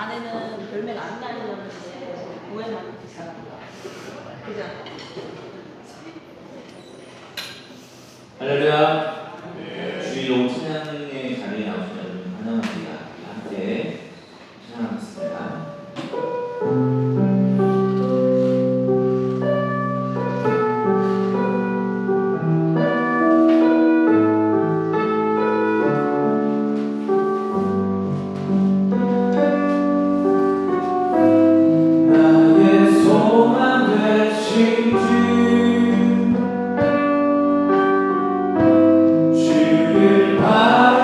안에는 열매가 안 달렸는데 오해만 잘한다. 그죠? 할렐루야. 주일 오후 찬양의 자리에 나오신 여러분 환영합니다. 함께 찬양하겠습니다. 주를 바라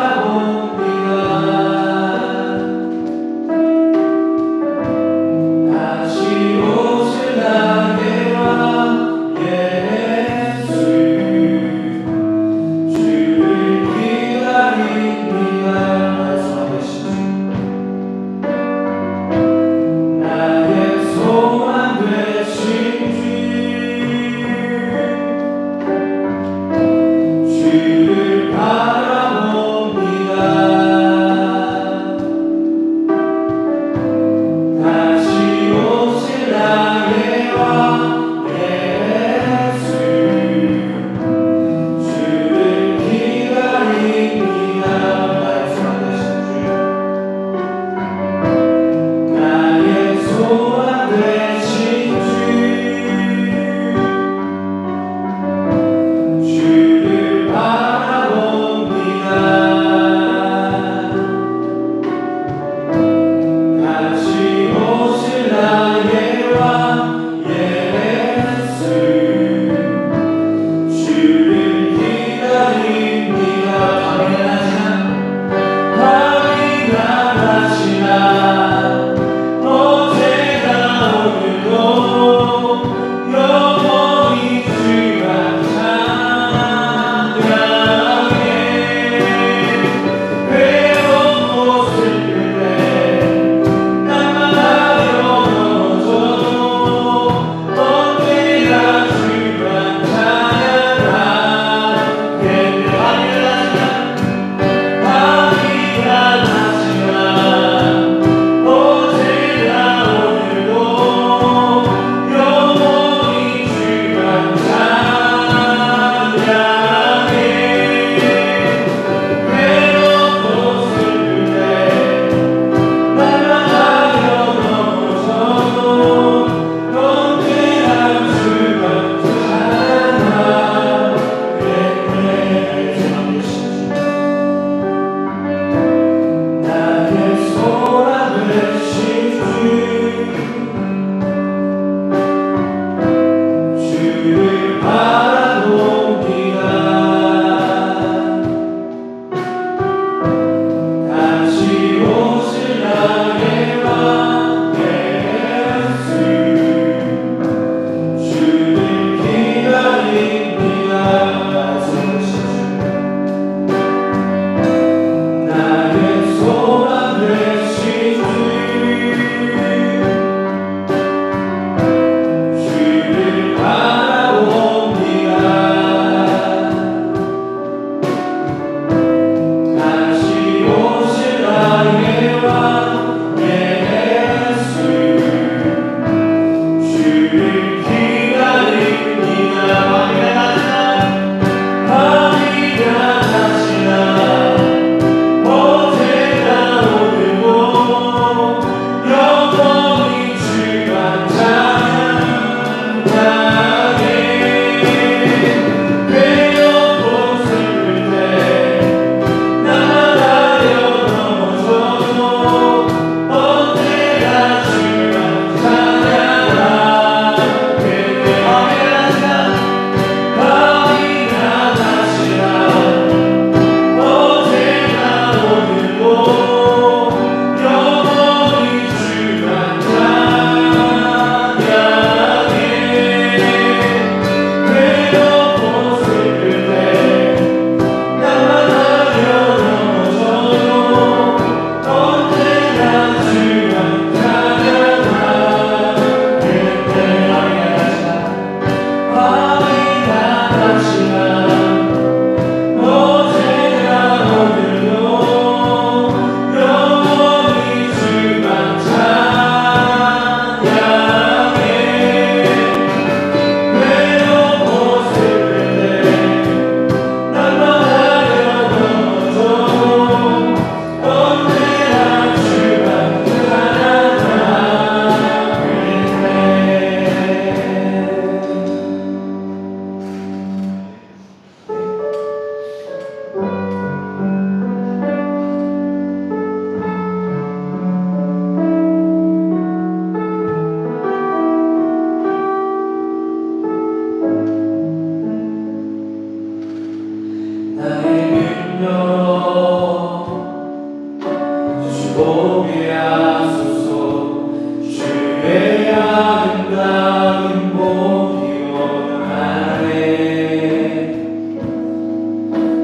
보게 하소서. 주의 아름다운 보기 원하네.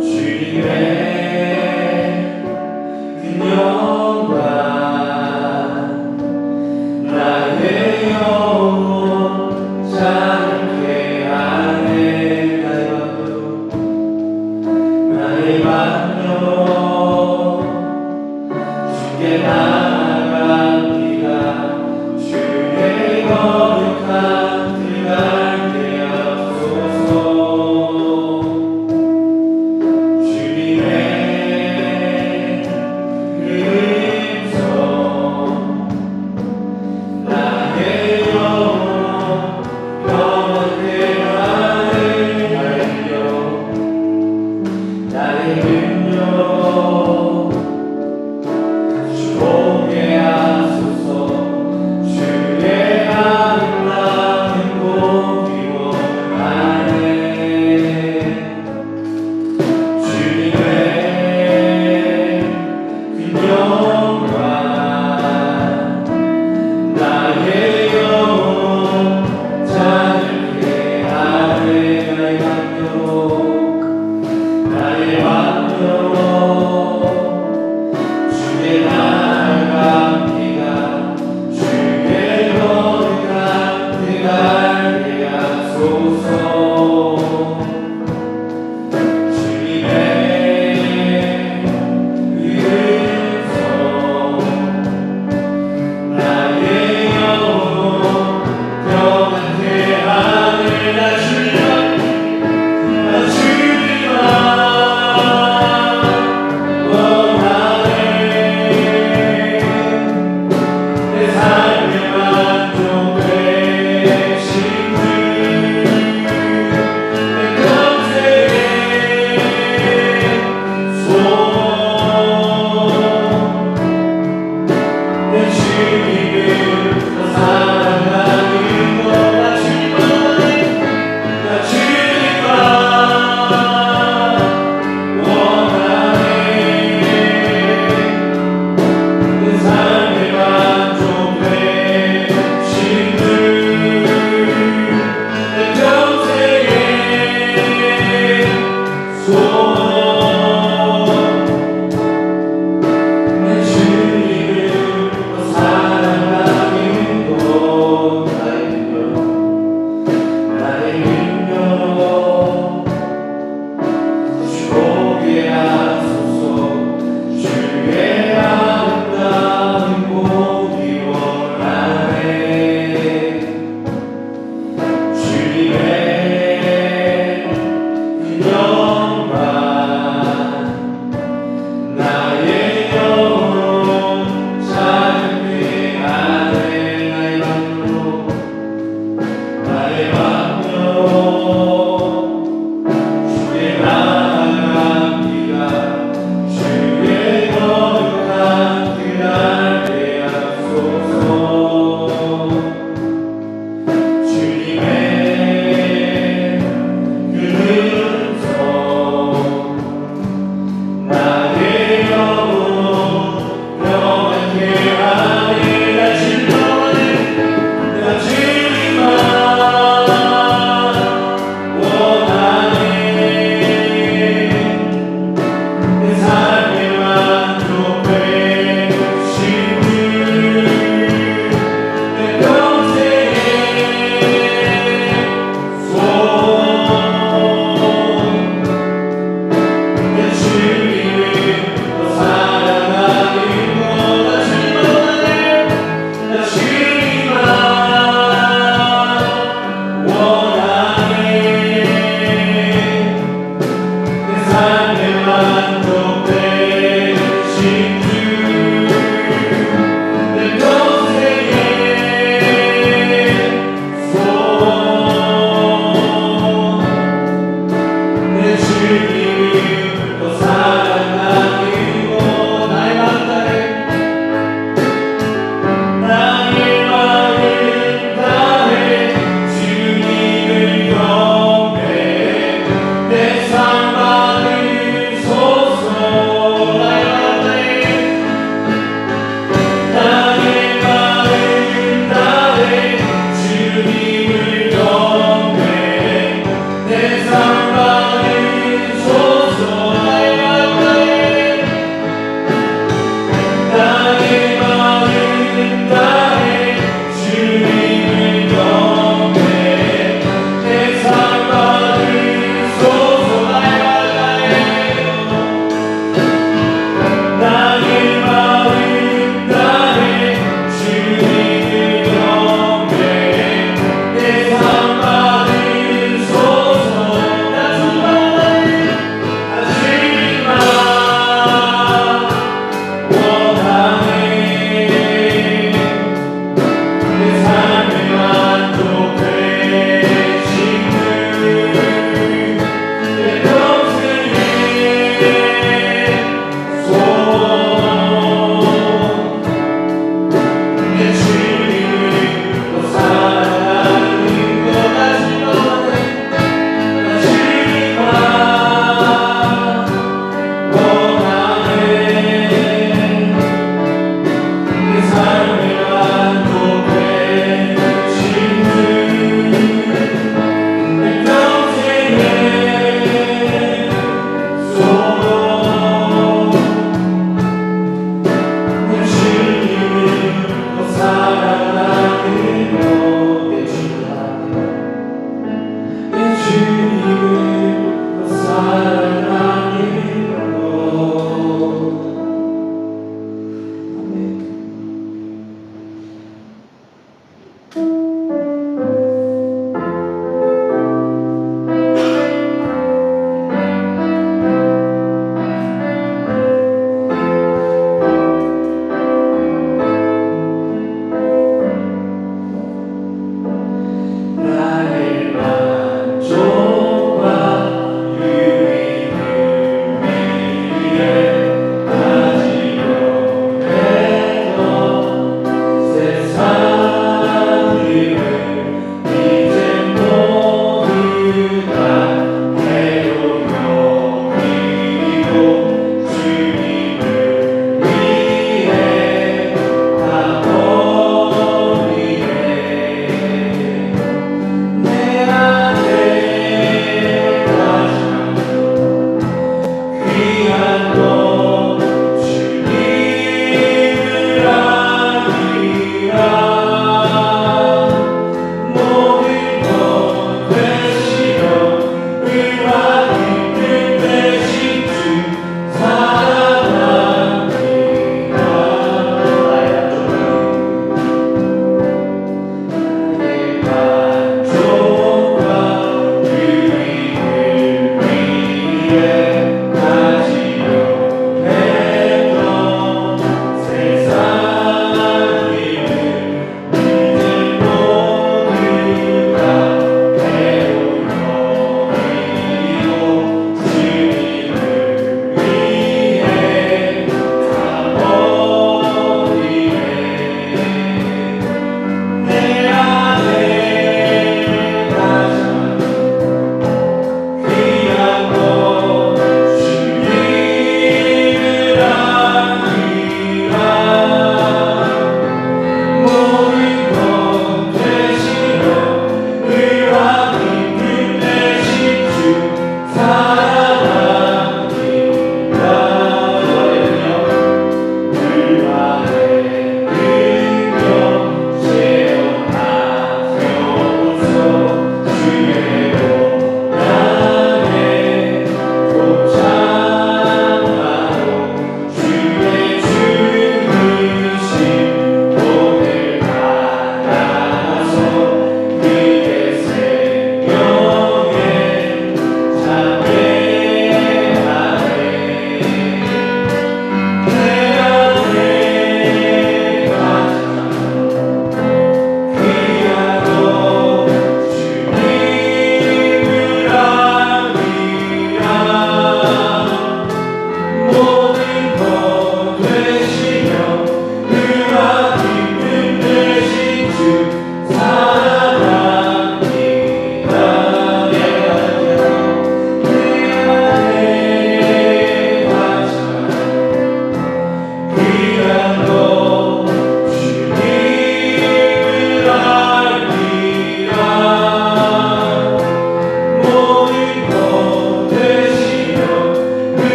주님의 그 영광 나의 영혼 자유케 하네. 나의 만족 주께 나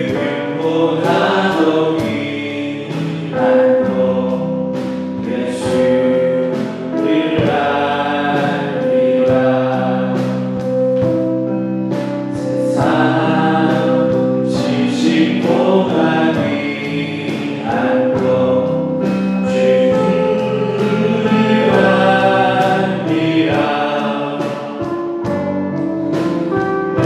그분보다 더 귀한 것 예수를 알리라. 세상 지식보다 귀한 것 주를 알리라. 내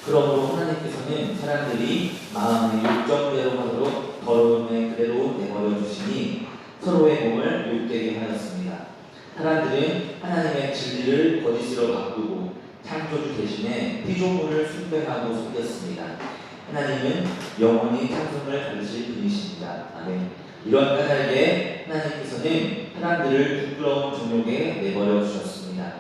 그러므로 하나님께서는 사람들이 마음의 욕정대로 하도록 더러움에 그대로 내버려 주시니 서로의 몸을 욕되게 하였습니다. 사람들은 하나님의 진리를 거짓으로 바꾸고 창조주 대신에 피조물을 숭배하고 섬겼습니다. 하나님은 영원히 찬송을 받으실 분이십니다. 아멘. 이런 까닭에 하나님께서는 사람들을 부끄러운 정욕에 내버려 주셨습니다.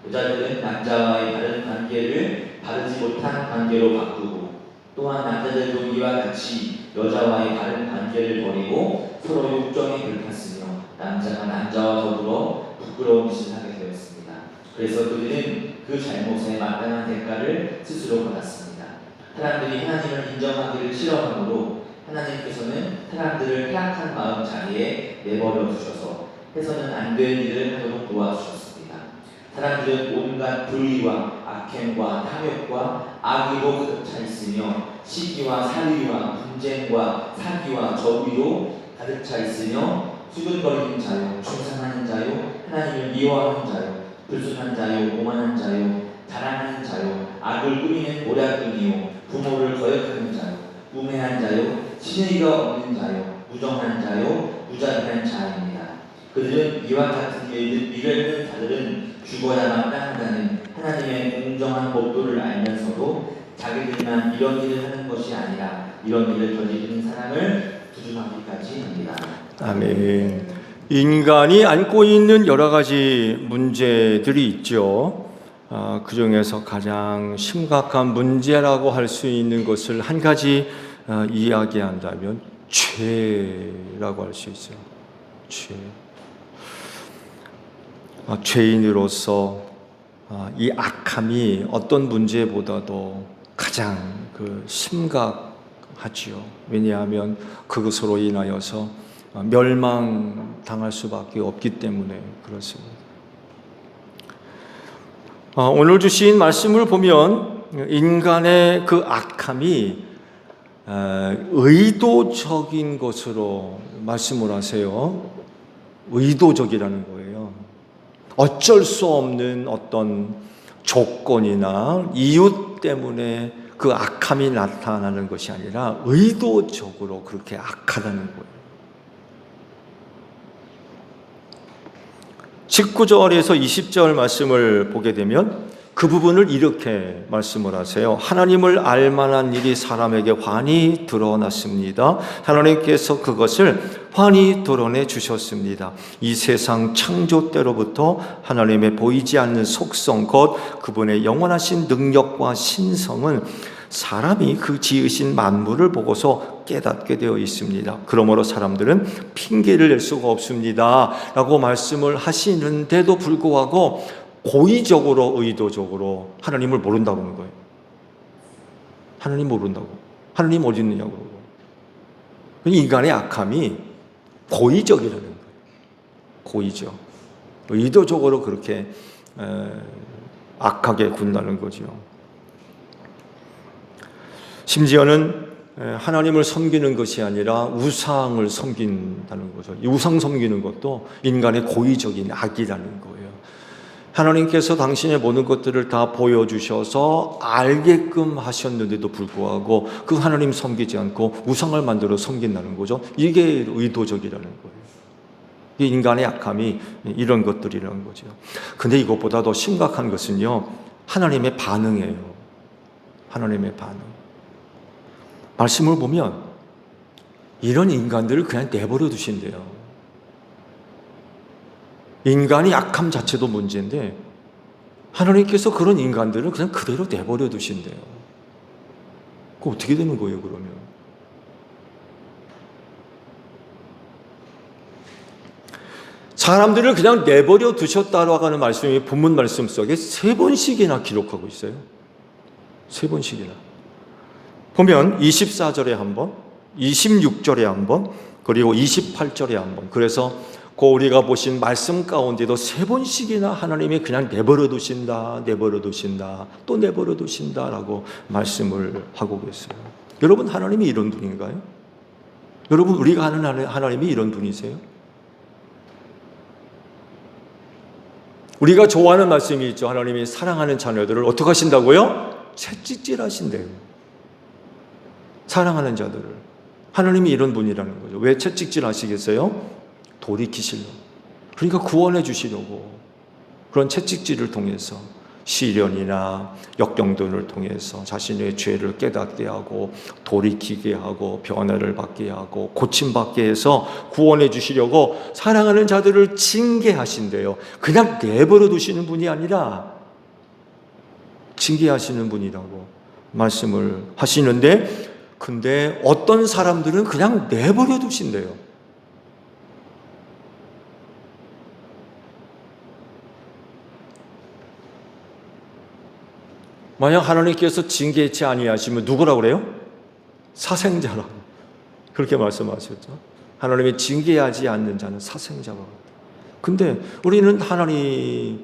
여자들은 남자와의 바른 관계를 바르지 못한 관계로 바꾸고, 또한 남자들도 이와 같이 여자와의 바른 관계를 버리고 서로 욕정에 불탔으며 남자가 남자와 더불어 부끄러운 짓을 하게 되었습니다. 그래서 그들은 그 잘못에 마땅한 대가를 스스로 받았습니다. 사람들이 하나님을 인정하기를 싫어하므로 하나님께서는 사람들을 태악한 마음 자리에 내버려 두셔서 해서는 안 될 일을 하도록 도와주셨습니다. 사람들은 온갖 불의와 악행과 탐욕과 악의로 가득 차 있으며 시기와 살의와 분쟁과 사기와 저의로 가득 차 있으며 수근거리는 자요, 충상하는 자요, 하나님을 미워하는 자요, 불순한 자요, 오만한 자요, 자랑하는 자요, 악을 꾸미는 오략꾼이요, 부모를 거역하는 자요, 우매한 자요, 신의가 없는 자요, 무정한 자요, 무자비한 자입니다. 그들은 이와 같은 일을 이르는 자들은 죽어야 마땅하다는 하나님의 공정한 법도를 알면서도 자기들만 이런 일을 하는 것이 아니라 이런 일을 저지르는 사람을 부정하기까지 합니다. 아멘. 인간이 안고 있는 여러 가지 문제들이 있죠. 그 중에서 가장 심각한 문제라고 할 수 있는 것을 한 가지 이야기한다면 죄라고 할 수 있어요. 죄. 죄인으로서 이 악함이 어떤 문제보다도 가장 심각하지요. 왜냐하면 그것으로 인하여서 멸망당할 수밖에 없기 때문에 그렇습니다. 오늘 주신 말씀을 보면 인간의 그 악함이 의도적인 것으로 말씀을 하세요. 의도적이라는 거예요. 어쩔 수 없는 어떤 조건이나 이유 때문에 그 악함이 나타나는 것이 아니라 의도적으로 그렇게 악하다는 거예요. 19절에서 20절 말씀을 보게 되면 그 부분을 이렇게 말씀을 하세요. 하나님을 알만한 일이 사람에게 환히 드러났습니다. 하나님께서 그것을 환히 드러내 주셨습니다. 이 세상 창조 때로부터 하나님의 보이지 않는 속성, 곧 그분의 영원하신 능력과 신성은 사람이 그 지으신 만물을 보고서 깨닫게 되어 있습니다. 그러므로 사람들은 핑계를 낼 수가 없습니다 라고 말씀을 하시는데도 불구하고 고의적으로 의도적으로 하나님을 모른다고 하는 거예요. 하나님 모른다고. 하나님 어디 있느냐고 그러고. 인간의 악함이 고의적이라는 거예요. 고의적. 의도적으로 그렇게 악하게 군다는 거죠. 심지어는 하나님을 섬기는 것이 아니라 우상을 섬긴다는 거죠. 이 우상 섬기는 것도 인간의 고의적인 악이라는 거예요. 하나님께서 당신의 모든 것들을 다 보여주셔서 알게끔 하셨는데도 불구하고 그 하나님 섬기지 않고 우상을 만들어 섬긴다는 거죠. 이게 의도적이라는 거예요. 이 인간의 악함이 이런 것들이라는 거죠. 근데 이것보다 더 심각한 것은요, 하나님의 반응이에요. 하나님의 반응. 말씀을 보면 이런 인간들을 그냥 내버려 두신대요. 인간이 악함 자체도 문제인데 하나님께서 그런 인간들을 그냥 그대로 내버려 두신대요. 그거 어떻게 되는 거예요, 그러면? 사람들을 그냥 내버려 두셨다라고 하는 말씀이 본문 말씀 속에 3번씩이나 기록하고 있어요. 3번씩이나. 보면 24절에 한 번, 26절에 한 번, 그리고 28절에 한 번. 그래서 우리가 보신 말씀 가운데도 3번씩이나 하나님이 그냥 내버려 두신다, 내버려 두신다, 또 내버려 두신다라고 말씀을 하고 계세요. 여러분, 하나님이 이런 분인가요? 여러분, 우리가 아는 하나님이 이런 분이세요? 우리가 좋아하는 말씀이 있죠. 하나님이 사랑하는 자녀들을 어떻게 하신다고요? 채찍질하신대요. 사랑하는 자들을. 하나님이 이런 분이라는 거죠. 왜 채찍질하시겠어요? 돌이키시려고. 그러니까 구원해 주시려고. 그런 채찍질을 통해서 시련이나 역경들을 통해서 자신의 죄를 깨닫게 하고 돌이키게 하고 변화를 받게 하고 고침받게 해서 구원해 주시려고 사랑하는 자들을 징계하신대요. 그냥 내버려 두시는 분이 아니라 징계하시는 분이라고 말씀을 하시는데, 근데 어떤 사람들은 그냥 내버려 두신대요. 만약 하나님께서 징계치 아니하시면 누구라고 그래요? 사생자라고 그렇게 말씀하셨죠. 하나님이 징계하지 않는 자는 사생자가. 근데 우리는 하나님의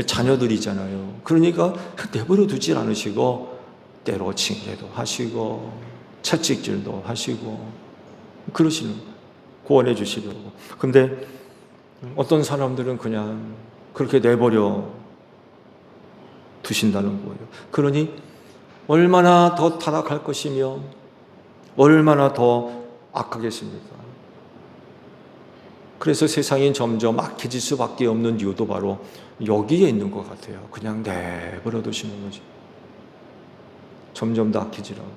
자녀들이잖아요. 그러니까 내버려 두질 않으시고 때로 징계도 하시고 채찍질도 하시고 그러시는 거예요. 구원해 주시려고. 근데 어떤 사람들은 그냥 그렇게 내버려 두신다는 거예요. 그러니 얼마나 더 타락할 것이며 얼마나 더 악하겠습니까? 그래서 세상이 점점 악해질 수밖에 없는 이유도 바로 여기에 있는 것 같아요. 그냥 내버려 두시는 거지. 점점 더 악해지라고.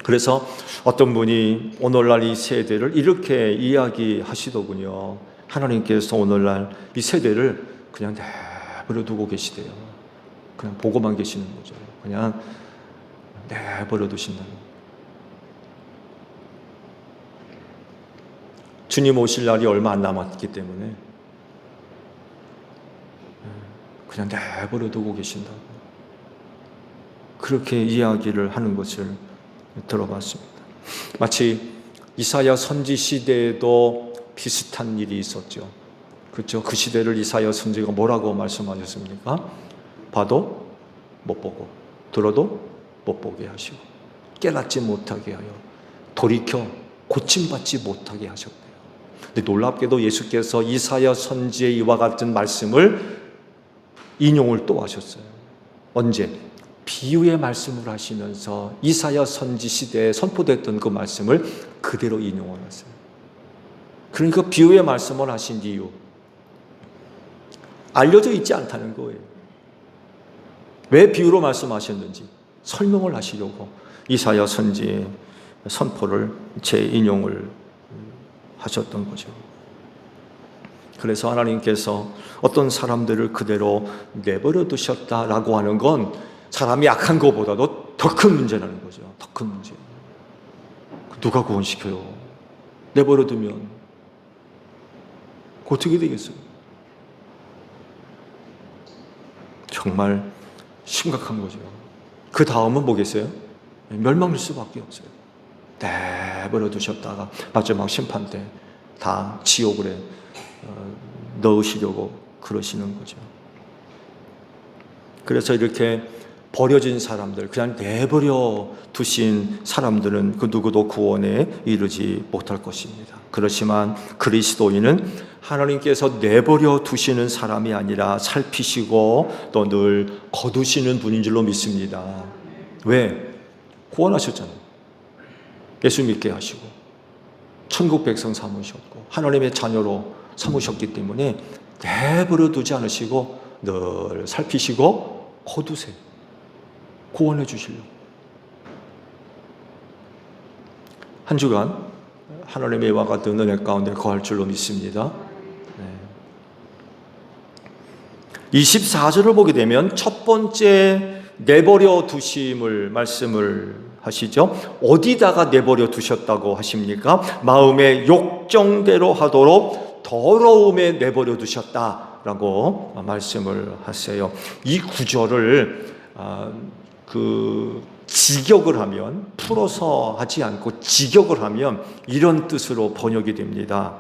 그래서 어떤 분이 오늘날 이 세대를 이렇게 이야기하시더군요. 하나님께서 오늘날 이 세대를 그냥 내버려 두고 계시대요. 그냥 보고만 계시는 거죠. 그냥 내버려 두신다는 거예요. 주님 오실 날이 얼마 안 남았기 때문에 그냥 내버려 두고 계신다고 그렇게 이야기를 하는 것을 들어봤습니다. 마치 이사야 선지 시대에도 비슷한 일이 있었죠. 그렇죠? 그 시대를 이사야 선지가 뭐라고 말씀하셨습니까? 봐도 못 보고 들어도 못 보게 하시고 깨닫지 못하게 하여 돌이켜 고침받지 못하게 하셨대요. 근데 놀랍게도 예수께서 이사야 선지의 이와 같은 말씀을 인용을 또 하셨어요. 언제? 비유의 말씀을 하시면서 이사야 선지 시대에 선포됐던 그 말씀을 그대로 인용을 하세요. 그러니까 비유의 말씀을 하신 이유 알려져 있지 않다는 거예요. 왜 비유로 말씀하셨는지 설명을 하시려고 이사야 선지의 선포를 재인용을 하셨던 거죠. 그래서 하나님께서 어떤 사람들을 그대로 내버려 두셨다라고 하는 건 사람이 약한 것보다도 더 큰 문제라는 거죠. 더 큰 문제. 누가 구원시켜요? 내버려 두면 어떻게 되겠어요? 정말 심각한 거죠. 그 다음은 뭐겠어요? 멸망일 수밖에 없어요. 내버려 두셨다가 마지막 심판 때 다 지옥으로 넣으시려고 그러시는 거죠. 그래서 이렇게 버려진 사람들, 그냥 내버려 두신 사람들은 그 누구도 구원에 이르지 못할 것입니다. 그렇지만 그리스도인은 하나님께서 내버려 두시는 사람이 아니라 살피시고 또 늘 거두시는 분인 줄로 믿습니다. 왜? 구원하셨잖아요. 예수 믿게 하시고 천국 백성 삼으셨고 하나님의 자녀로 삼으셨기 때문에 내버려 두지 않으시고 늘 살피시고 거두세요. 구원해 주시려고. 한 주간 하나님의 이와 같은 은혜 가운데 거할 줄로 믿습니다. 24절을 보게 되면 첫 번째 내버려 두심을 말씀을 하시죠. 어디다가 내버려 두셨다고 하십니까? 마음의 욕정대로 하도록 더러움에 내버려 두셨다라고 말씀을 하세요. 이 구절을 직역을 하면, 풀어서 하지 않고 직역을 하면 이런 뜻으로 번역이 됩니다.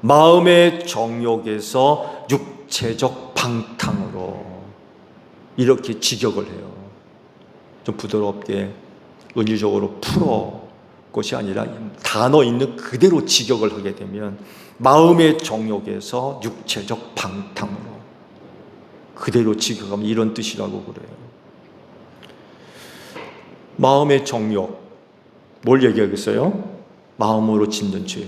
마음의 정욕에서 육체적 방탕으로, 이렇게 직역을 해요. 좀 부드럽게 은유적으로 풀어 것이 아니라 단어 있는 그대로 직역을 하게 되면 마음의 정욕에서 육체적 방탕으로, 그대로 직역하면 이런 뜻이라고 그래요. 마음의 정욕, 뭘 얘기하겠어요? 마음으로 짓는 죄.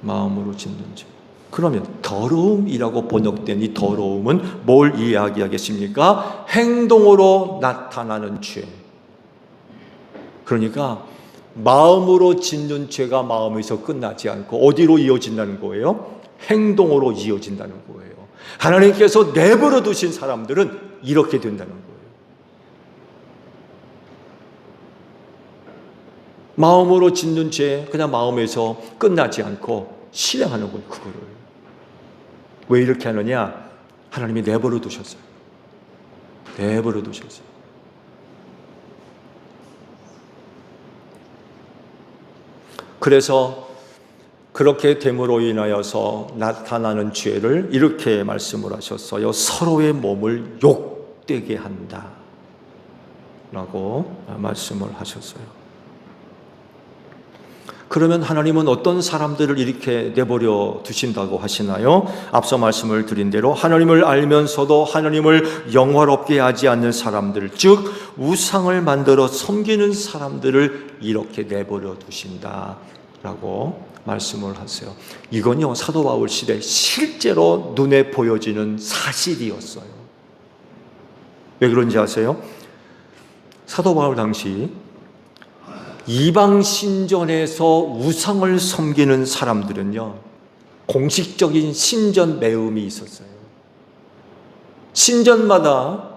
마음으로 짓는 죄. 그러면 더러움이라고 번역된 이 더러움은 뭘 이야기하겠습니까? 행동으로 나타나는 죄. 그러니까 마음으로 짓는 죄가 마음에서 끝나지 않고 어디로 이어진다는 거예요? 행동으로 이어진다는 거예요. 하나님께서 내버려 두신 사람들은 이렇게 된다는 거예요. 마음으로 짓는 죄, 그냥 마음에서 끝나지 않고 실행하는 거예요, 그거를. 왜 이렇게 하느냐? 하나님이 내버려 두셨어요. 내버려 두셨어요. 그래서 그렇게 됨으로 인하여서 나타나는 죄를 이렇게 말씀을 하셨어요. 서로의 몸을 욕되게 한다 라고 말씀을 하셨어요. 그러면 하나님은 어떤 사람들을 이렇게 내버려 두신다고 하시나요? 앞서 말씀을 드린 대로 하나님을 알면서도 하나님을 영화롭게 하지 않는 사람들, 즉 우상을 만들어 섬기는 사람들을 이렇게 내버려 두신다라고 말씀을 하세요. 이건요, 사도 바울 시대 실제로 눈에 보여지는 사실이었어요. 왜 그런지 아세요? 사도 바울 당시 이방 신전에서 우상을 섬기는 사람들은요, 공식적인 신전 매음이 있었어요. 신전마다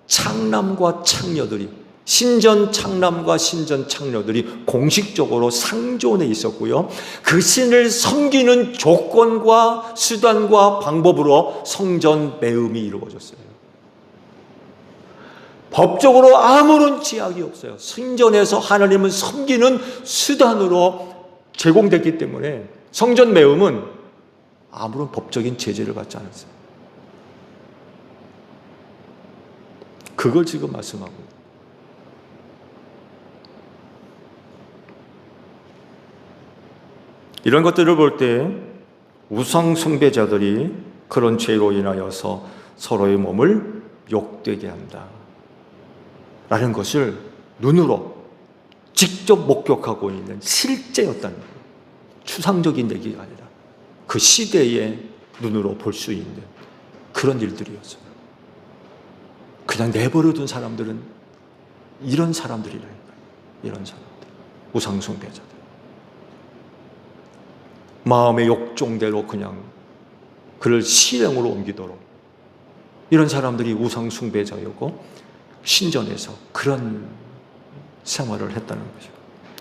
창남과 창녀들이, 신전 창남과 신전 창녀들이 공식적으로 상존해 있었고요. 그 신을 섬기는 조건과 수단과 방법으로 성전 매음이 이루어졌어요. 법적으로 아무런 제약이 없어요. 신전에서 하나님을 섬기는 수단으로 제공됐기 때문에 성전 매음은 아무런 법적인 제재를 받지 않았어요. 그걸 지금 말씀하고 있어요. 이런 것들을 볼 때 우상 숭배자들이 그런 죄로 인하여서 서로의 몸을 욕되게 한다 라는 것을 눈으로 직접 목격하고 있는 실제였다는 거예요. 추상적인 얘기가 아니라 그 시대에 눈으로 볼 수 있는 그런 일들이었어요. 그냥 내버려둔 사람들은 이런 사람들이라니까요. 이런 사람들, 우상 숭배자들. 마음의 욕종대로 그냥 그를 실행으로 옮기도록, 이런 사람들이 우상 숭배자였고 신전에서 그런 생활을 했다는 거죠.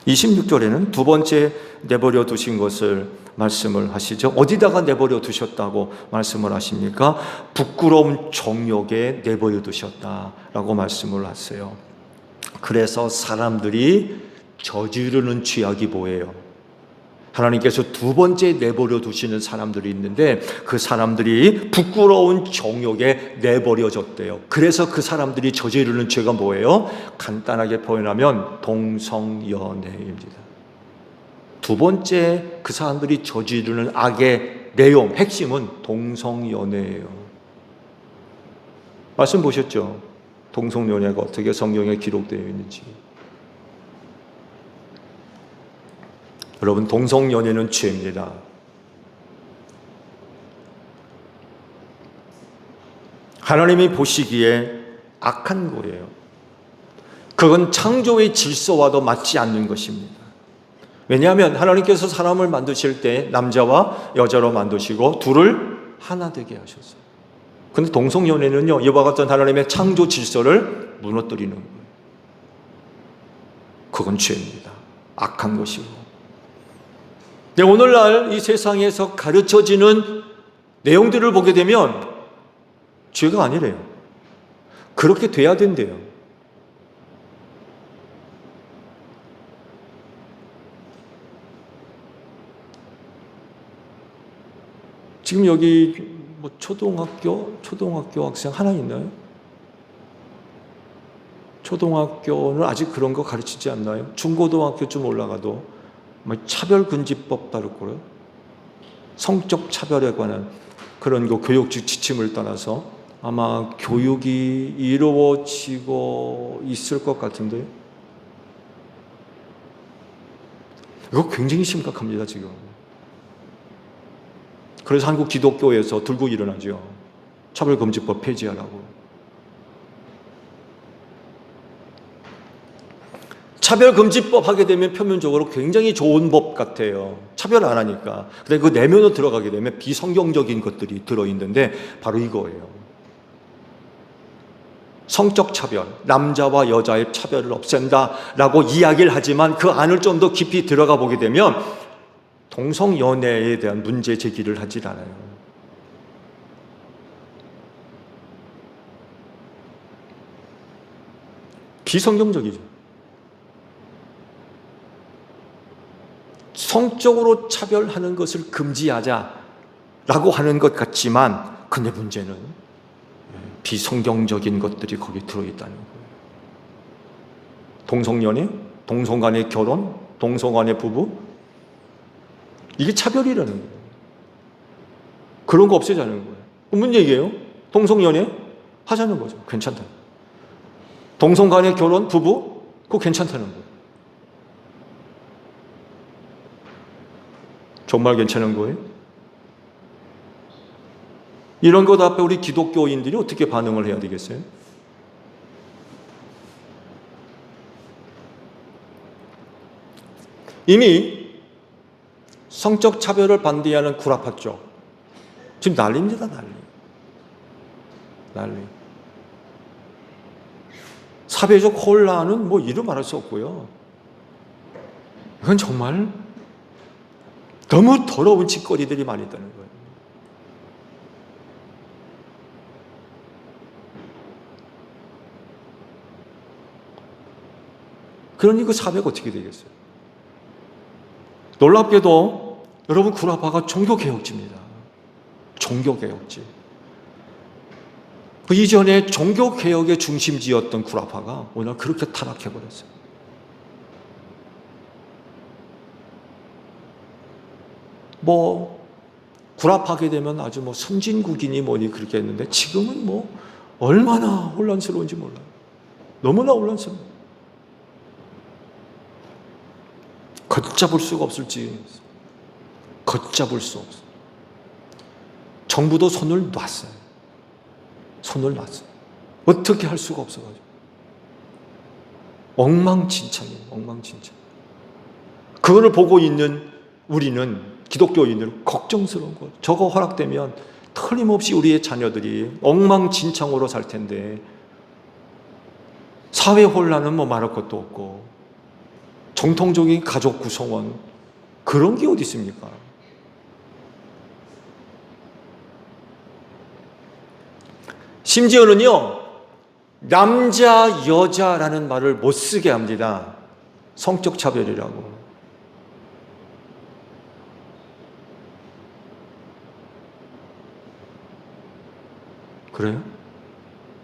26절에는 두 번째 내버려 두신 것을 말씀을 하시죠. 어디다가 내버려 두셨다고 말씀을 하십니까? 부끄러움 정욕에 내버려 두셨다라고 말씀을 하세요. 그래서 사람들이 저지르는 죄악이 뭐예요? 하나님께서 두 번째 내버려 두시는 사람들이 있는데 그 사람들이 부끄러운 정욕에 내버려졌대요. 그래서 그 사람들이 저지르는 죄가 뭐예요? 간단하게 표현하면 동성연애입니다. 두 번째 그 사람들이 저지르는 악의 내용, 핵심은 동성연애예요. 말씀 보셨죠? 동성연애가 어떻게 성경에 기록되어 있는지. 여러분, 동성연애는 죄입니다. 하나님이 보시기에 악한 거예요. 그건 창조의 질서와도 맞지 않는 것입니다. 왜냐하면 하나님께서 사람을 만드실 때 남자와 여자로 만드시고 둘을 하나 되게 하셨어요. 그런데 동성연애는요, 이와 같은 하나님의 창조 질서를 무너뜨리는 거예요. 그건 죄입니다. 악한 것이고. 오늘날 이 세상에서 가르쳐지는 내용들을 보게 되면 죄가 아니래요. 그렇게 돼야 된대요. 지금 여기 뭐 초등학교 학생 하나 있나요? 초등학교는 아직 그런 거 가르치지 않나요? 중고등학교쯤 올라가도 차별금지법 다루고요. 성적 차별에 관한 그런 거 교육적 지침을 따라서 아마 교육이 이루어지고 있을 것 같은데요. 이거 굉장히 심각합니다, 지금. 그래서 한국 기독교에서 들고 일어나죠. 차별금지법 폐지하라고. 차별금지법 하게 되면 표면적으로 굉장히 좋은 법 같아요. 차별 안 하니까. 근데 그 내면으로 들어가게 되면 비성경적인 것들이 들어있는데 바로 이거예요. 성적 차별, 남자와 여자의 차별을 없앤다라고 이야기를 하지만 그 안을 좀 더 깊이 들어가 보게 되면 동성연애에 대한 문제 제기를 하질 않아요. 비성경적이죠. 성적으로 차별하는 것을 금지하자라고 하는 것 같지만 근데 문제는 비성경적인 것들이 거기 들어있다는 거예요. 동성연애, 동성간의 결혼, 동성간의 부부, 이게 차별이라는 거예요. 그런 거 없애자는 거예요. 뭔 얘기예요? 동성연애 하자는 거죠. 괜찮다. 동성간의 결혼, 부부, 그거 괜찮다는 거예요. 정말 괜찮은 거예요? 이런 것 앞에 우리 기독교인들이 어떻게 반응을 해야 되겠어요? 이미 성적 차별을 반대하는 구라파 쪽 지금 난리입니다. 난리. 사회적 혼란은 뭐 이루 말할 수 없고요. 이건 정말 너무 더러운 짓거리들이 많이 있다는 거예요. 그러니 그 사회가 어떻게 되겠어요? 놀랍게도 여러분 구라파가 종교개혁지입니다. 종교개혁지. 그 이전에 종교개혁의 중심지였던 구라파가 오늘 그렇게 타락해버렸어요. 뭐 구라파게 되면 아주 뭐 선진국이니 뭐니 그렇게 했는데 지금은 뭐 얼마나 혼란스러운지 몰라요. 너무나 혼란스러워요. 걷잡을 수가 없을지 걷잡을 수 없어요. 정부도 손을 놨어요. 어떻게 할 수가 없어가지고 엉망진창이에요. 엉망진창. 그거를 보고 있는 우리는 기독교인들은 걱정스러운 거예요. 저거 허락되면 틀림없이 우리의 자녀들이 엉망진창으로 살 텐데 사회 혼란은 뭐 말할 것도 없고 정통적인 가족 구성원 그런 게 어디 있습니까? 심지어는요 남자 여자라는 말을 못 쓰게 합니다. 성적 차별이라고. 그래요?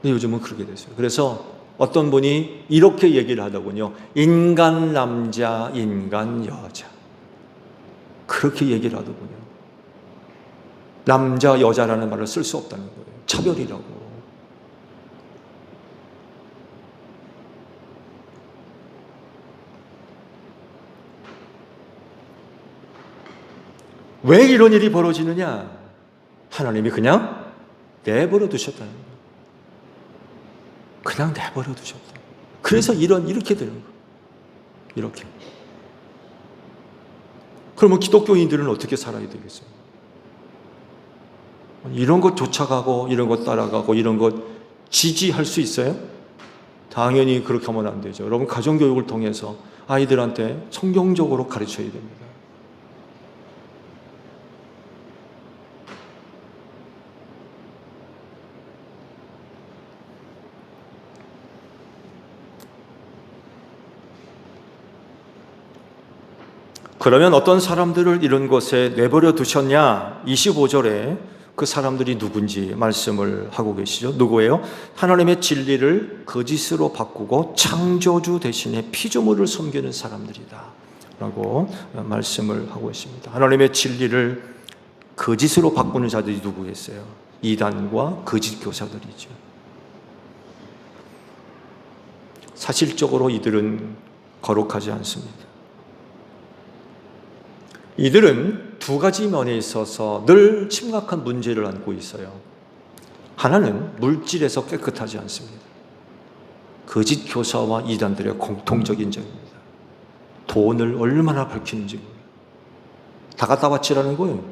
근데 요즘은 그렇게 됐어요. 그래서 어떤 분이 이렇게 얘기를 하더군요. 인간 남자, 인간 여자. 그렇게 얘기를 하더군요. 남자, 여자라는 말을 쓸 수 없다는 거예요. 차별이라고. 왜 이런 일이 벌어지느냐? 하나님이 그냥 내버려 두셨다는 거예요. 그냥 내버려 두셨다. 그래서 이렇게 되는 거예요. 이렇게. 그러면 기독교인들은 어떻게 살아야 되겠어요? 이런 것 쫓아가고 이런 것 따라가고 이런 것 지지할 수 있어요? 당연히 그렇게 하면 안 되죠. 여러분 가정교육을 통해서 아이들한테 성경적으로 가르쳐야 됩니다. 그러면 어떤 사람들을 이런 것에 내버려 두셨냐? 25절에 그 사람들이 누군지 말씀을 하고 계시죠. 누구예요? 하나님의 진리를 거짓으로 바꾸고 창조주 대신에 피조물을 섬기는 사람들이다 라고 말씀을 하고 있습니다. 하나님의 진리를 거짓으로 바꾸는 자들이 누구겠어요? 이단과 거짓 교사들이죠. 사실적으로 이들은 거룩하지 않습니다. 이들은 두 가지 면에 있어서 늘 심각한 문제를 안고 있어요. 하나는 물질에서 깨끗하지 않습니다. 거짓 교사와 이단들의 공통적인 점입니다. 돈을 얼마나 밝히는지 몰라요. 다 갖다 바치라는 거예요.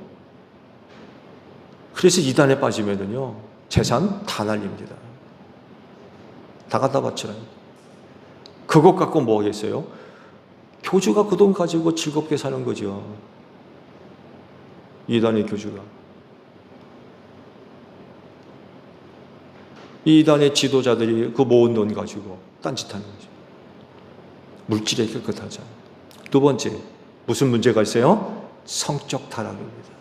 그래서 이단에 빠지면은요, 재산 다 날립니다. 다 갖다 바치라는 거예요. 그것 갖고 뭐 하겠어요? 교주가 그 돈 가지고 즐겁게 사는 거죠. 이단의 교주가. 이단의 지도자들이 그 모은 돈 가지고 딴짓하는 거죠. 물질에 깨끗하지 않아요. 두 번째, 무슨 문제가 있어요? 성적 타락입니다.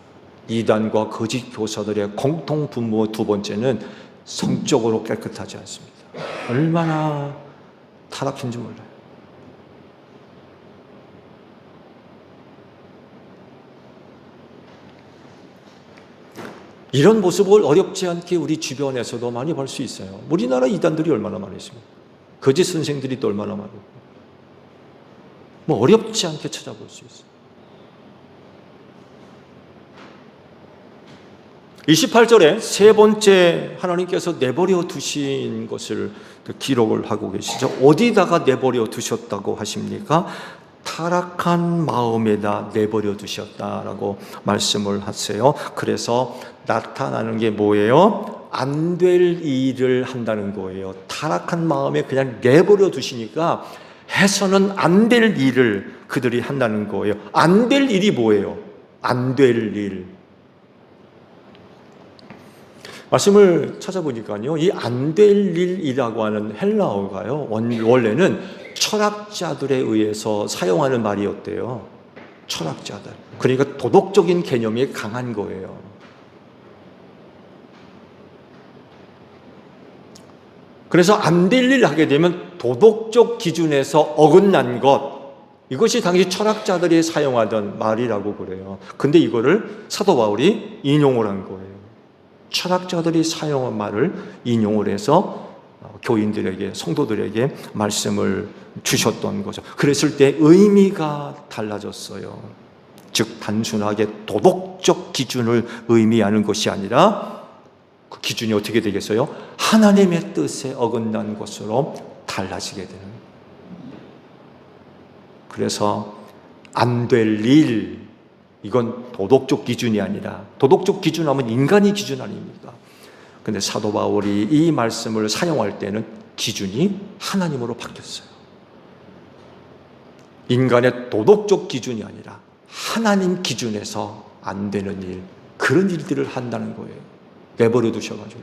이단과 거짓 교사들의 공통 분모 두 번째는 성적으로 깨끗하지 않습니다. 얼마나 타락인지 몰라요. 이런 모습을 어렵지 않게 우리 주변에서도 많이 볼 수 있어요. 우리나라 이단들이 얼마나 많이 있습니까? 거짓 선생들이 또 얼마나 많고, 뭐 어렵지 않게 찾아볼 수 있어요. 28절에 세 번째 하나님께서 내버려 두신 것을 기록을 하고 계시죠. 어디다가 내버려 두셨다고 하십니까? 타락한 마음에다 내버려 두셨다라고 말씀을 하세요. 그래서 나타나는 게 뭐예요? 안 될 일을 한다는 거예요. 타락한 마음에 그냥 내버려 두시니까 해서는 안 될 일을 그들이 한다는 거예요. 안 될 일이 뭐예요? 안 될 일. 말씀을 찾아보니까요, 이 안 될 일이라고 하는 헬라어가요, 원래는 철학자들에 의해서 사용하는 말이었대요. 철학자들. 그러니까 도덕적인 개념이 강한 거예요. 그래서 안 될 일을 하게 되면 도덕적 기준에서 어긋난 것, 이것이 당시 철학자들이 사용하던 말이라고 그래요. 근데 이거를 사도 바울이 인용을 한 거예요. 철학자들이 사용한 말을 인용을 해서 교인들에게, 성도들에게 말씀을 주셨던 거죠. 그랬을 때 의미가 달라졌어요. 즉 단순하게 도덕적 기준을 의미하는 것이 아니라 그 기준이 어떻게 되겠어요? 하나님의 뜻에 어긋난 것으로 달라지게 되는. 그래서 안 될 일, 이건 도덕적 기준이 아니라, 도덕적 기준하면 인간의 기준 아닙니까? 근데 사도 바울이 이 말씀을 사용할 때는 기준이 하나님으로 바뀌었어요. 인간의 도덕적 기준이 아니라 하나님 기준에서 안 되는 일, 그런 일들을 한다는 거예요. 내버려 두셔가지고.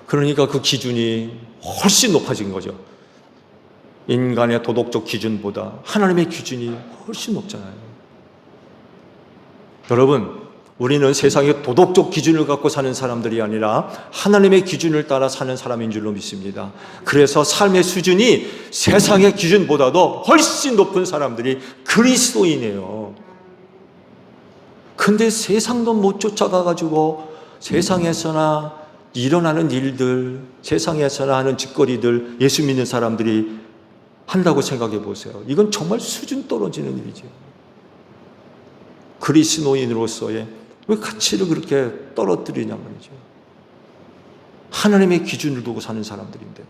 그러니까 그 기준이 훨씬 높아진 거죠. 인간의 도덕적 기준보다 하나님의 기준이 훨씬 높잖아요. 여러분, 우리는 세상의 도덕적 기준을 갖고 사는 사람들이 아니라 하나님의 기준을 따라 사는 사람인 줄로 믿습니다. 그래서 삶의 수준이 세상의 기준보다도 훨씬 높은 사람들이 그리스도인이에요. 근데 세상도 못 쫓아가가지고 세상에서나 일어나는 일들, 세상에서나 하는 짓거리들 예수 믿는 사람들이 한다고 생각해 보세요. 이건 정말 수준 떨어지는 일이죠. 그리스도인으로서의 왜 가치를 그렇게 떨어뜨리냐 말이죠. 하나님의 기준을 두고 사는 사람들인데.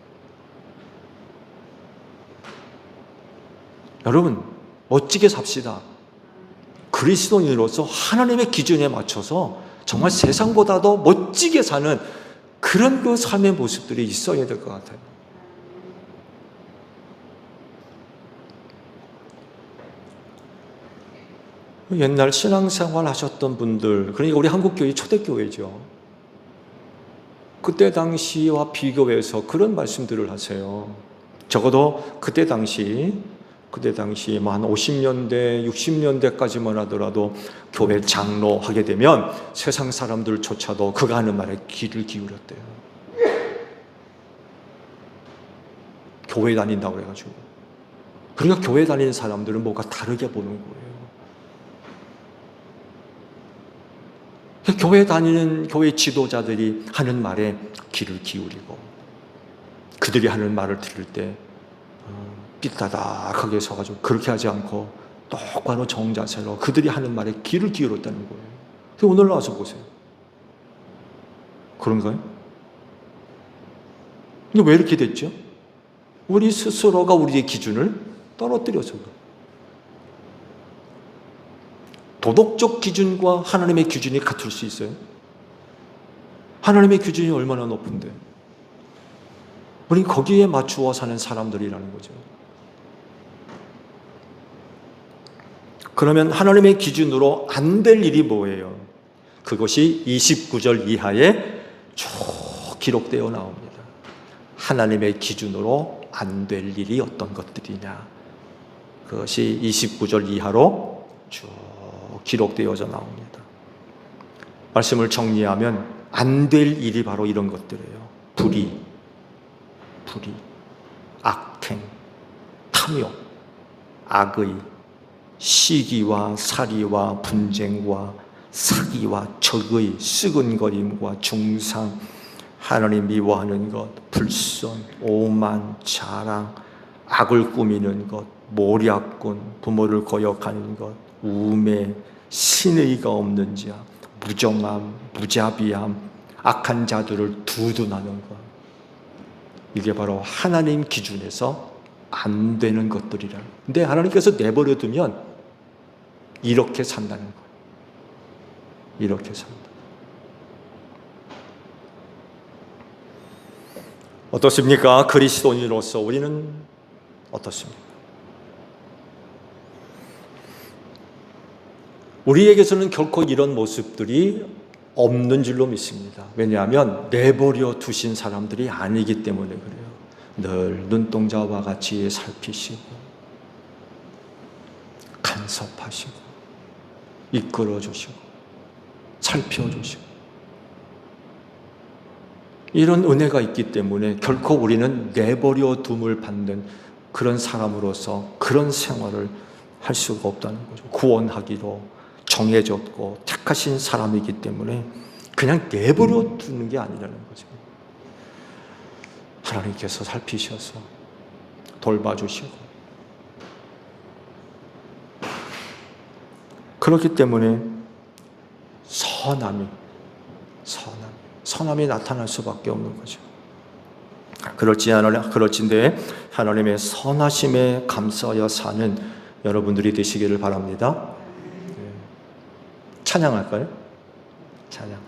여러분, 멋지게 삽시다. 그리스도인으로서 하나님의 기준에 맞춰서 정말 세상보다도 멋지게 사는 그런 그 삶의 모습들이 있어야 될 것 같아요. 옛날 신앙생활 하셨던 분들, 그러니까 우리 한국교회 초대교회죠. 그때 당시와 비교해서 그런 말씀들을 하세요. 적어도 그때 당시 뭐 한 50년대, 60년대까지만 하더라도 교회 장로 하게 되면 세상 사람들조차도 그가 하는 말에 귀를 기울였대요. 교회 다닌다고 그래가지고. 그러니까 교회 다니는 사람들은 뭔가 다르게 보는 거예요. 교회 다니는 교회 지도자들이 하는 말에 귀를 기울이고 그들이 하는 말을 들을 때 삐딱하게 서가지고 그렇게 하지 않고 똑바로 정자세로 그들이 하는 말에 귀를 기울였다는 거예요. 그래서 오늘 나와서 보세요. 그런가요? 근데 왜 이렇게 됐죠? 우리 스스로가 우리의 기준을 떨어뜨려서 그래요. 도덕적 기준과 하나님의 기준이 같을 수 있어요? 하나님의 기준이 얼마나 높은데 우린 거기에 맞추어 사는 사람들이라는 거죠. 그러면 하나님의 기준으로 안 될 일이 뭐예요? 그것이 29절 이하에 쭉 기록되어 나옵니다. 하나님의 기준으로 안 될 일이 어떤 것들이냐, 그것이 29절 이하로 쭉 기록되어져 나옵니다. 말씀을 정리하면 안 될 일이 바로 이런 것들이에요. 불의, 악행, 탐욕, 악의, 시기와 살이와 분쟁과 사기와 적의, 쓰근거림과 중상, 하나님 미워하는 것, 불선, 오만, 자랑, 악을 꾸미는 것, 모략군, 부모를 거역하는 것, 우매, 신의가 없는 자, 무정함, 무자비함, 악한 자들을 두둔하는 것. 이게 바로 하나님 기준에서 안 되는 것들이라. 근데 하나님께서 내버려 두면 이렇게 산다는 거예요. 이렇게 산다. 어떻습니까? 그리스도인으로서 우리는 어떻습니까? 우리에게서는 결코 이런 모습들이 없는 줄로 믿습니다. 왜냐하면 내버려 두신 사람들이 아니기 때문에 그래요. 늘 눈동자와 같이 살피시고 간섭하시고 이끌어주시고 살펴주시고 이런 은혜가 있기 때문에 결코 우리는 내버려 둠을 받는 그런 사람으로서 그런 생활을 할 수가 없다는 거죠. 구원하기로 정해졌고 택하신 사람이기 때문에 그냥 내버려 두는 게 아니라는 거죠. 하나님께서 살피셔서 돌봐주시고 그렇기 때문에 선함이 나타날 수밖에 없는 거죠. 그렇진데 하나님의 선하심에 감사하여 사는 여러분들이 되시기를 바랍니다. 찬양할까요? 찬양.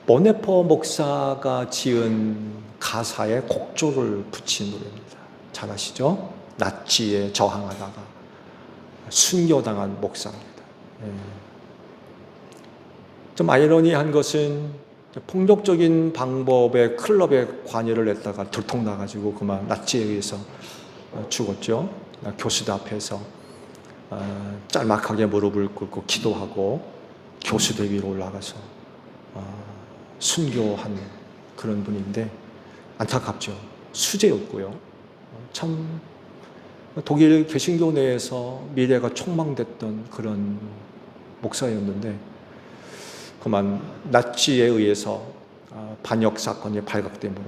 보네포 목사가 지은 가사에 곡조를 붙인 노래입니다. 잘 아시죠? 나치에 저항하다가 순교당한 목사입니다. 좀 아이러니한 것은 폭력적인 방법의 클럽에 관여를 했다가 들통나가지고 그만 나치에 의해서 죽었죠. 교수들 앞에서 짤막하게 무릎을 꿇고 기도하고 교수대 위로 올라가서 순교한 그런 분인데 안타깝죠. 수재였고요. 참 독일 개신교 내에서 미래가 촉망됐던 그런 목사였는데 그만 나치에 의해서 반역 사건이 발각되므로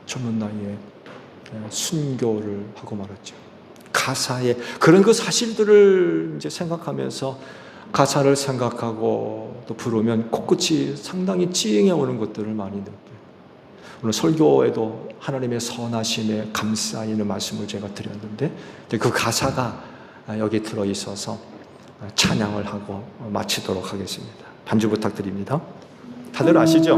젊은 나이에 순교를 하고 말았죠. 가사에 그런 그 사실들을 이제 생각하면서 가사를 생각하고 또 부르면 코끝이 상당히 찌잉해 오는 것들을 많이 느껴요. 오늘 설교에도 하나님의 선하심에 감사하는 말씀을 제가 드렸는데 그 가사가 여기 들어 있어서 찬양을 하고 마치도록 하겠습니다. 반주 부탁드립니다. 다들 아시죠?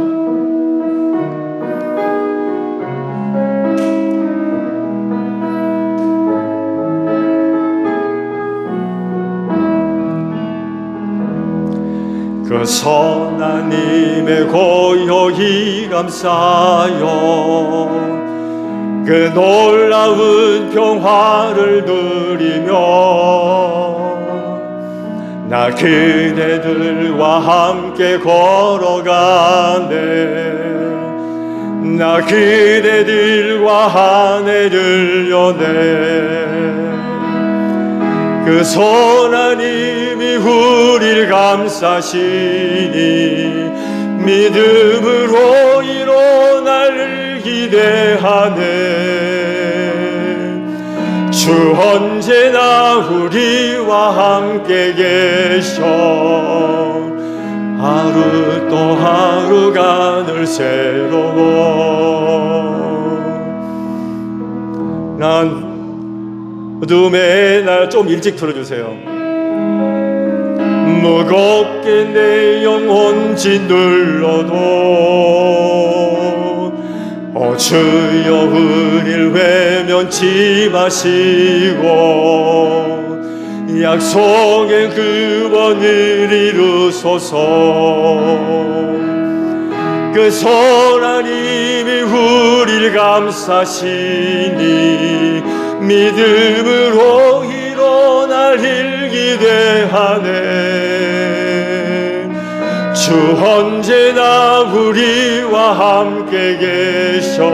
그 선한 님의 고요히 감사하여 그 놀라운 평화를 누리며 나 그대들과 함께 걸어가네. 나 그대들과 한 해를 여네. 그 선한 힘이 우리를 감싸시니 믿음으로 일어날 기대하네. 주 언제나 우리와 함께 계셔 하루 또 하루가 늘 새로워. 난 어둠의 날 좀 일찍 틀어주세요. 무겁게 내 영혼 짓눌러도 주여 우릴 외면치 마시고 약속의 구원을 이루소서. 그 선한 힘이 우릴 감싸시니 믿음으로 일어날 일 기대하네. 주 언제나 우리와 함께 계셔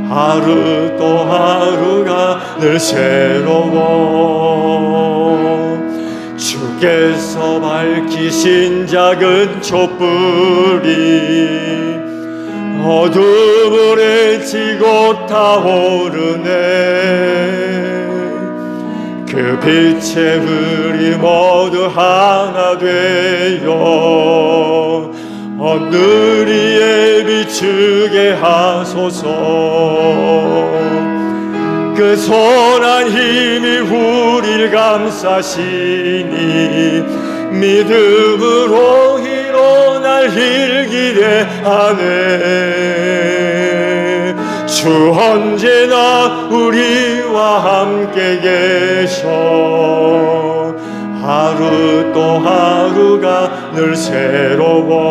하루 또 하루가 늘 새로워. 주께서 밝히신 작은 촛불이 어둠을 헤치고 타오르네. 그 빛에 우리 모두 하나 되어 하늘 위에 비추게 하소서. 그 선한 힘이 우리를 감싸시니 믿음으로 일어날 일 기대하네. 주 언제나 우리와 함께 계셔 하루 또 하루가 늘 새로워.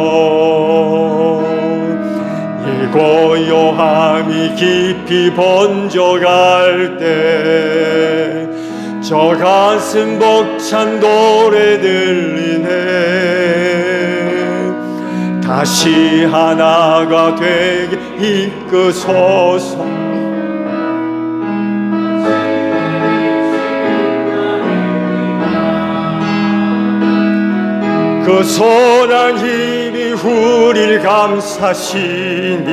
이 고요함이 깊이 번져갈 때 저 가슴 벅찬 노래 들리네. 다시 하나가 되게 이끄소서. 그 선한 힘이 우리를 감싸시니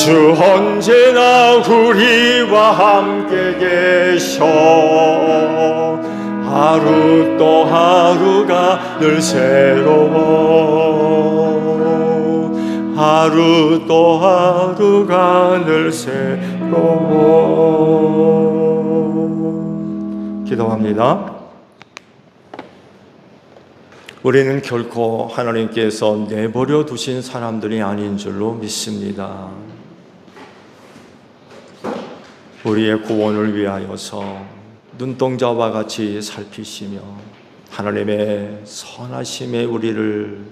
주 언제나 우리와 함께 계셔 하루 또 하루가 늘 새로워. 하루 또 하루가 늘 새로워. 기도합니다. 우리는 결코 하나님께서 내버려 두신 사람들이 아닌 줄로 믿습니다. 우리의 구원을 위하여서 눈동자와 같이 살피시며 하나님의 선하심에 우리를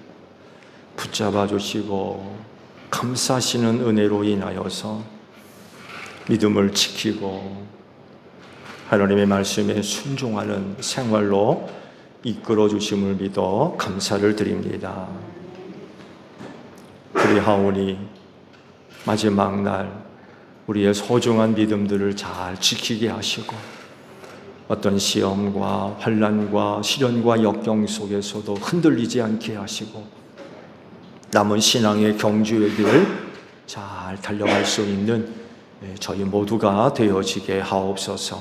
붙잡아 주시고 감싸시는 은혜로 인하여서 믿음을 지키고 하나님의 말씀에 순종하는 생활로 이끌어 주심을 믿어 감사를 드립니다. 그리하오니 마지막 날 우리의 소중한 믿음들을 잘 지키게 하시고 어떤 시험과 환난과 시련과 역경 속에서도 흔들리지 않게 하시고 남은 신앙의 경주의 길을 잘 달려갈 수 있는 저희 모두가 되어지게 하옵소서.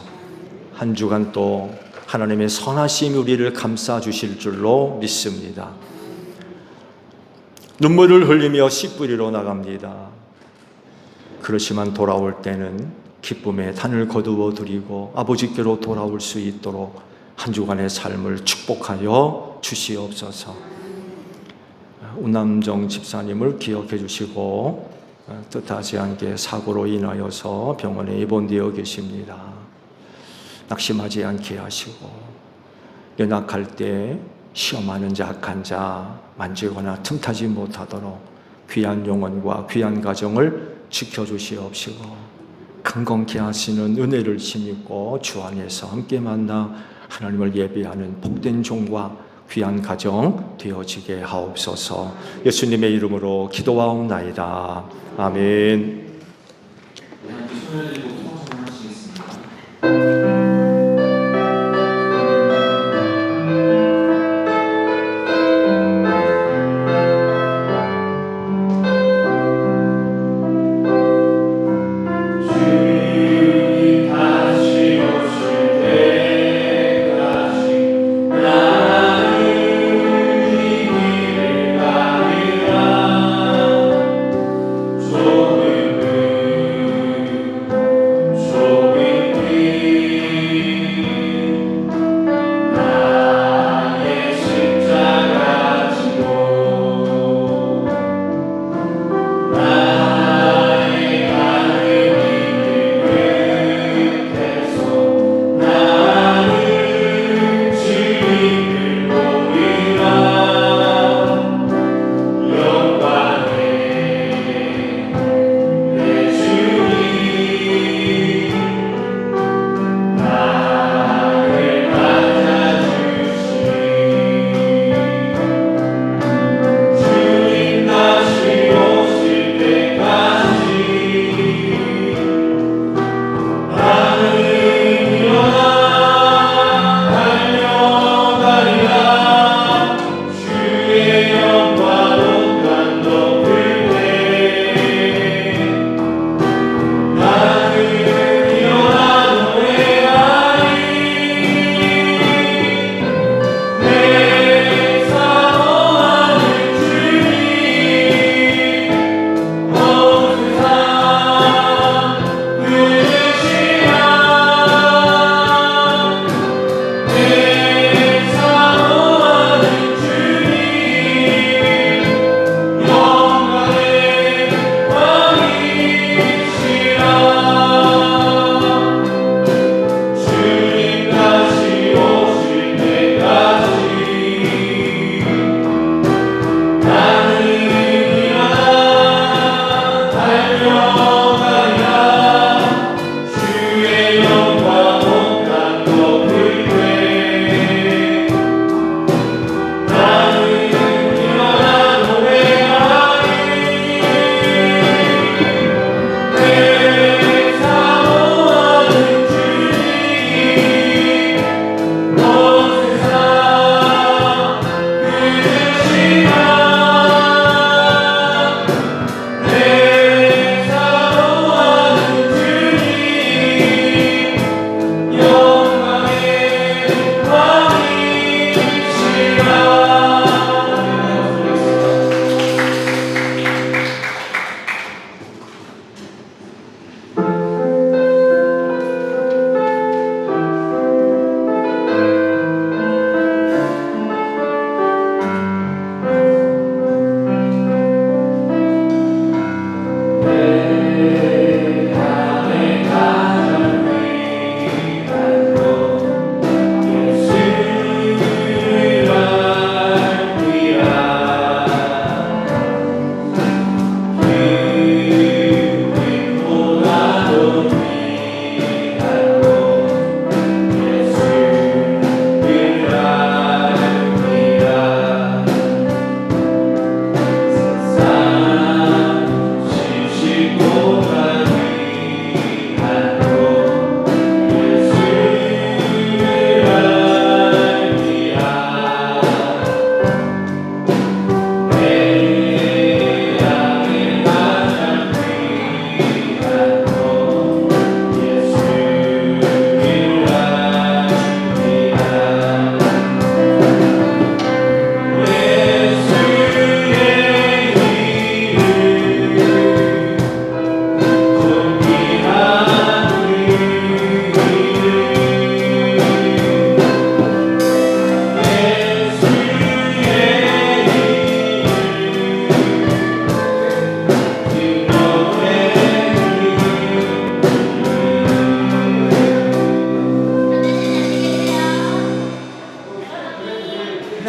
한 주간 또 하나님의 선하심이 우리를 감싸 주실 줄로 믿습니다. 눈물을 흘리며 씨 뿌리러 나갑니다. 그렇지만 돌아올 때는 기쁨의 단을 거두어 드리고 아버지께로 돌아올 수 있도록 한 주간의 삶을 축복하여 주시옵소서. 운남정 집사님을 기억해 주시고 뜻하지 않게 사고로 인하여서 병원에 입원되어 계십니다. 낙심하지 않게 하시고 연약할 때 시험하는 자 악한 자 만지거나 틈타지 못하도록 귀한 영혼과 귀한 가정을 지켜주시옵시고 강건케 하시는 은혜를 힘입고 주 안에서 함께 만나 하나님을 예배하는 복된 종과 귀한 가정 되어지게 하옵소서. 예수님의 이름으로 기도하옵나이다. 아멘. 함께 손을 들고 통성을 하시겠습니다.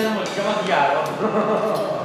기가 막히게 알아.